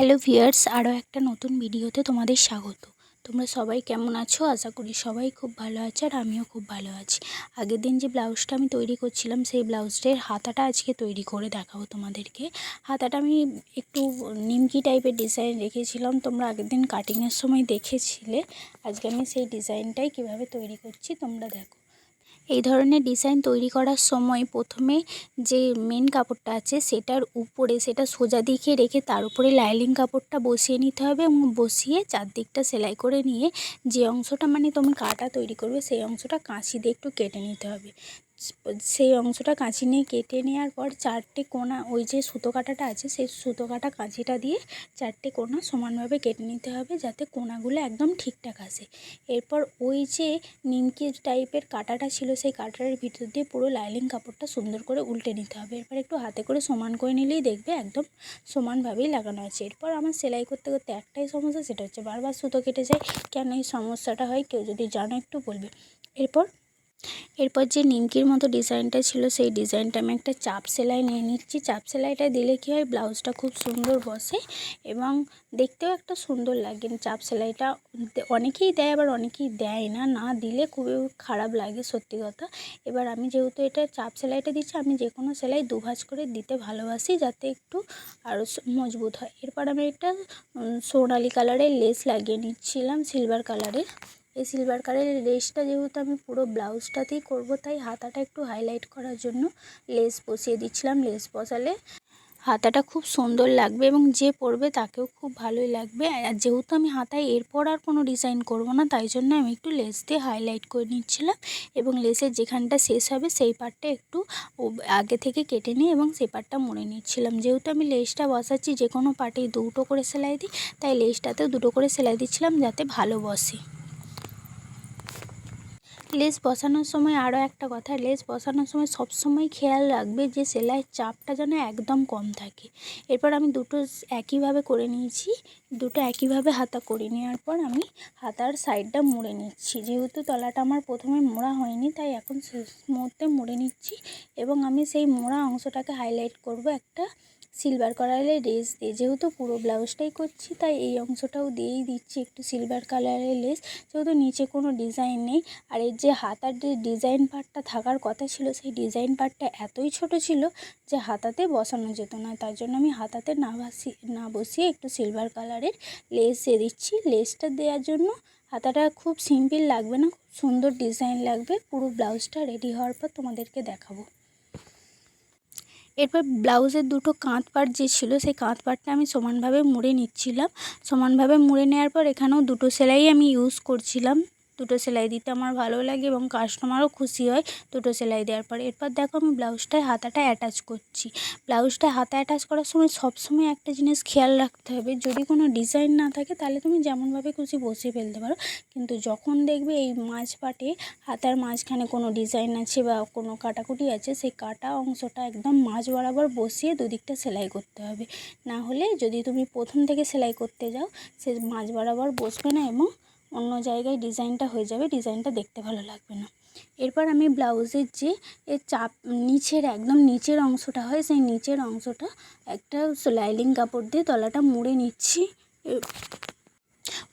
Hello viewers, আরও একটা নতুন ভিডিওতে তোমাদের স্বাগত। তোমরা সবাই কেমন আছো? আশা করি সবাই খুব ভালো আছে, আর আমিও খুব ভালো আছি। আগের দিন যে ব্লাউজটা আমি তৈরি করছিলাম, সেই ব্লাউজটার হাতাটা আজকে তৈরি করে দেখাবো তোমাদেরকে। হাতাটা আমি একটু নিমকি টাইপের ডিজাইন রেখেছিলাম, তোমরা আগের দিন কাটিংয়ের সময় দেখেছিলে। আজকে আমি সেই ডিজাইনটাই কিভাবে তৈরি করছি তোমরা দেখো। এই ধরনের ডিজাইন তৈরি করার সময় প্রথমে যে মেন কাপড়টা আছে সেটার উপরে সেটা সোজা দিকে রেখে তার উপরে লাইলিং কাপড়টা বসিয়ে নিতে হবে, এবং বসিয়ে চারদিকটা সেলাই করে নিয়ে যে অংশটা তুমি কাটা তৈরি করবে সেই অংশটা কাঁচি দিয়ে একটু কেটে নিতে হবে। সেই অংশটা কাঁচি নিয়ে কেটে নেওয়ার পর চারটে কোণা, ওই যে সুতো কাটাটা আছে সেই সুতো কাটা কাঁচিটা দিয়ে চারটে কোণা সমানভাবে কেটে নিতে হবে, যাতে কোণাগুলো একদম ঠিকঠাক আসে। এরপর ওই যে নিমকি টাইপের কাটাটা ছিল সেই কাটারের ভিতর দিয়ে পুরো লাইলিং কাপড়টা সুন্দর করে উল্টে নিতে হবে। এরপর একটু হাতে করে সমান করে নিলেই দেখবে একদম সমানভাবেই লাগানো আছে। এরপর আমার সেলাই করতে করতে একটাই সমস্যা, সেটা হচ্ছে বারবার সুতো কেটে যায়। কেন এই সমস্যাটা হয় কেউ যদি জানো একটু বলবে। এরপর যে নিমকির মতো ডিজাইনটা ছিল সেই ডিজাইনটা আমি একটা চাপ সেলাই নিয়ে নিচ্ছি। চাপ সেলাইটা দিলে কী হয়, ব্লাউজটা খুব সুন্দর বসে এবং দেখতেও একটা সুন্দর লাগে। চাপ সেলাইটা অনেকেই দেয়, আবার অনেকেই দেয় না, না দিলে খুবই খারাপ লাগে সত্যি কথা। এবার আমি যেহেতু এটা চাপ সেলাইটা দিচ্ছি, আমি যে কোনো সেলাই দুভাঁজ করে দিতে ভালোবাসি, যাতে একটু আরও মজবুত হয়। এরপর আমি একটা সোনালি কালারের লেস লাগিয়ে নিচ্ছিলাম, সিলভার কালারের। এই সিলভার কালারের লেসটা যেহেতু আমি পুরো ব্লাউজটাতেই করব, তাই হাতাটা একটু হাইলাইট করার জন্য লেস বসিয়ে দিচ্ছিলাম। লেস বসালে হাতাটা খুব সুন্দর লাগবে এবং যে পরবে তাকেও খুব ভালোই লাগবে। আর যেহেতু আমি হাতায় এরপর আর কোনো ডিজাইন করব না, তাই জন্য আমি একটু লেস দিয়ে হাইলাইট করে নিচ্ছিলাম, এবং লেসের যেখানটা শেষ হবে সেই পার্টটা একটু আগে থেকে কেটে নিই এবং সেই পার্টটা মুড়ে নিচ্ছিলাম। যেহেতু আমি লেসটা বসাচ্ছি যে কোনো পার্টেই দুটো করে সেলাই দিই, তাই লেসটাতেও দুটো করে সেলাই দিচ্ছিলাম যাতে ভালো বসে। লেস বসানোর সময় আরও একটা কথা, লেস বসানোর সময় সবসময় খেয়াল রাখবে যে সেলাইয়ের চাপটা যেন একদম কম থাকে। এরপর আমি দুটো একইভাবে করে নিয়েছি, দুটো একইভাবে হাতা করে নেওয়ার পর আমি হাতার সাইডটা মুড়ে নিচ্ছি। যেহেতু তলাটা আমার প্রথমে মোড়া হয়নি, তাই এখন শেষ মুহূর্তে মুড়ে নিচ্ছি, এবং আমি সেই মোড়া অংশটাকে হাইলাইট করব একটা সিলভার কালারের লেস দিয়ে। যেহেতু পুরো ব্লাউজটাই করছি, তাই এই অংশটাও দিয়েই দিচ্ছি একটু সিলভার কালারের লেস। যেহেতু নিচে কোনো ডিজাইন নেই, আর এর যে হাতার যে ডিজাইন পার্টটা থাকার কথা ছিল, সেই ডিজাইন পার্টটা এতই ছোট ছিল যে হাতাতে বসানো যেত না। তার জন্য আমি হাতাতে না বসিয়ে একটু সিলভার কালারের লেস দিয়ে দিচ্ছি। লেসটা দেওয়ার জন্য হাতাটা খুব সিম্পল লাগবে না, খুব সুন্দর ডিজাইন লাগবে। পুরো ব্লাউজটা রেডি হওয়ার পর তোমাদেরকে দেখাবো। এরপর ব্লাউজের দুটো কাঁধ পাট যে ছিল সেই কাঁধ পাটটা আমি সমানভাবে মুড়ে নিচ্ছিলাম। সমানভাবে মুড়ে নেওয়ার পর এখানেও দুটো সেলাই আমি ইউজ করছিলাম। দুটো সেলাই দিতে আমার ভালো লাগে এবং কাস্টমারও খুশি হয় দুটো সেলাই দেওয়ার পর। এরপর দেখো আমি ব্লাউজটায় হাতাটা অ্যাটাচ করছি। ব্লাউজটায় হাতা অ্যাটাচ করার সময় সবসময় একটা জিনিস খেয়াল রাখতে হবে, যদি কোনো ডিজাইন না থাকে তাহলে তুমি যেমনভাবে খুশি বসিয়ে ফেলতে পারো, কিন্তু যখন দেখবে এই মাঝ পাটে হাতার মাঝখানে কোনো ডিজাইন আছে বা কোনো কাটাকুটি আছে, সেই কাটা অংশটা একদম মাঝ বরাবর বসিয়ে দুদিকটা সেলাই করতে হবে। না হলে যদি তুমি প্রথম থেকে সেলাই করতে যাও, সে মাঝ বরাবর বসবে না এবং অন্য জায়গায় ডিজাইনটা হয়ে যাবে, ডিজাইনটা দেখতে ভালো লাগবে না। এরপর আমি ব্লাউজের যে চাপ নিচের একদম নিচের অংশটা হয়, সেই নিচের অংশটা একটা লাইলিং কাপড় দিয়ে তলাটা মুড়ে নিচ্ছি।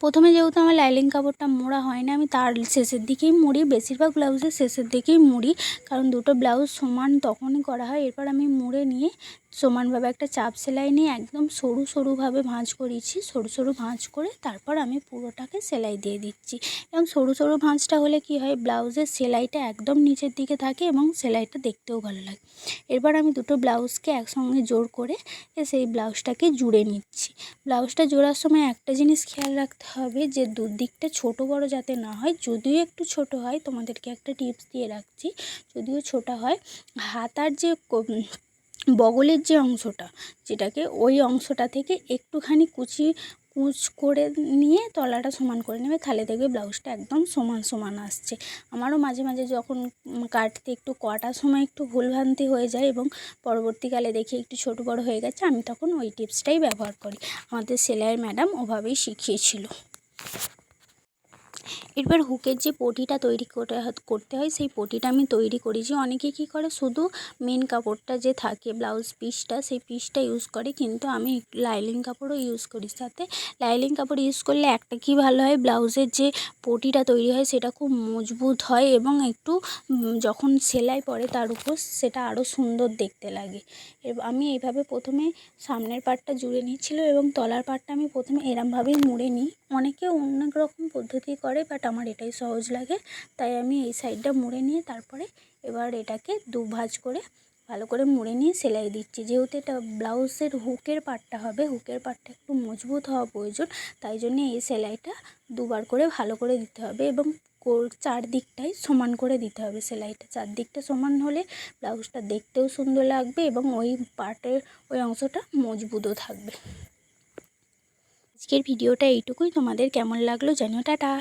প্রথমে যেহেতু আমার লাইলিং কাপড়টা মোড়া হয় না, আমি তার শেষের দিকেই মুড়ি, বেশিরভাগ ব্লাউজের শেষের দিকেই মুড়ি, কারণ দুটো ব্লাউজ সমান তখনই করা হয়। এরপর আমি মুড়ে নিয়ে সমানভাবে একটা চাপ সেলাই নিয়ে একদম সরু সরুভাবে ভাঁজ করেছি। সরু সরু ভাঁজ করে তারপর আমি পুরোটাকে সেলাই দিয়ে দিচ্ছি। এবং সরু সরু ভাঁজটা হলে কি হয়, ব্লাউজের সেলাইটা একদম নিচের দিকে থাকে এবং সেলাইটা দেখতেও ভালো লাগে। এরপর আমি দুটো ব্লাউজকে একসঙ্গে জোড় করে সেই ব্লাউজটাকে জুড়ে নিচ্ছি। ব্লাউজটা জোড়ার সময় একটা জিনিস খেয়াল রাখতে হবে যে দুদিকটা ছোট বড় যাতে না হয়। যদিও একটু ছোট হয়, তোমাদেরকে একটা টিপস দিয়ে রাখছি, যদিও ছোট হয়, হাতার যে বগলের যে অংশটা, যেটাকে ওই অংশটা থেকে একটুখানি কুচ করে নিয়ে তলাটা সমান করে নেবে, তাহলে দেখবে ব্লাউজটা একদম সমান সমান আসছে। আমারও মাঝে মাঝে যখন কাটতে একটু কটার সময় একটু ভুলভ্রান্তি হয়ে যায় এবং পরবর্তীকালে দেখি একটু ছোট বড় হয়ে গেছে, আমি তখন ওই টিপসটাই ব্যবহার করি। আমাদের সেলাইয়ের ম্যাডাম ওভাবেই শিখিয়েছিল। এবার হুকের যে পটিটা তৈরি করতে হয় সেই পটিটা আমি তৈরি করেছি। অনেকে কী করে শুধু মেন কাপড়টা যে থাকে ব্লাউজ পিসটা সেই পিসটা ইউজ করে, কিন্তু আমি লাইলিং কাপড়ও ইউজ করি। সাথে লাইলিং কাপড় ইউজ করলে একটা কী ভালো হয়, ব্লাউজের যে পটিটা তৈরি হয় সেটা খুব মজবুত হয় এবং একটু যখন সেলাই পড়ে তার উপর সেটা আরও সুন্দর দেখতে লাগে। আমি এইভাবে প্রথমে সামনের পার্টটা জুড়ে নিচ্ছিল এবং তলার পার্টটা আমি প্রথমে এরমভাবেই মুড়ে নিই। অনেকে অনেক রকম পদ্ধতি করে, বাট আমার এটাই সহজ লাগে, তাই আমি এই সাইডটা মুড়ে নিয়ে তারপরে এবার এটাকে দুভাঁজ করে ভালো করে মুড়ে নিয়ে সেলাই দিচ্ছি। যেহেতু এটা ব্লাউজের হুকের পার্টটা হবে, হুকের পার্টটা একটু মজবুত হওয়া প্রয়োজন, তাই জন্য এই সেলাইটা দুবার করে ভালো করে দিতে হবে এবং চারদিকটাই সমান করে দিতে হবে। সেলাইটা চারদিকটা সমান হলে ব্লাউজটা দেখতেও সুন্দর লাগবে এবং ওই পার্টের ওই অংশটা মজবুতও থাকবে। আজকের ভিডিওটা এইটুকুই। তোমাদের কেমন লাগলো জানিও। টাটা।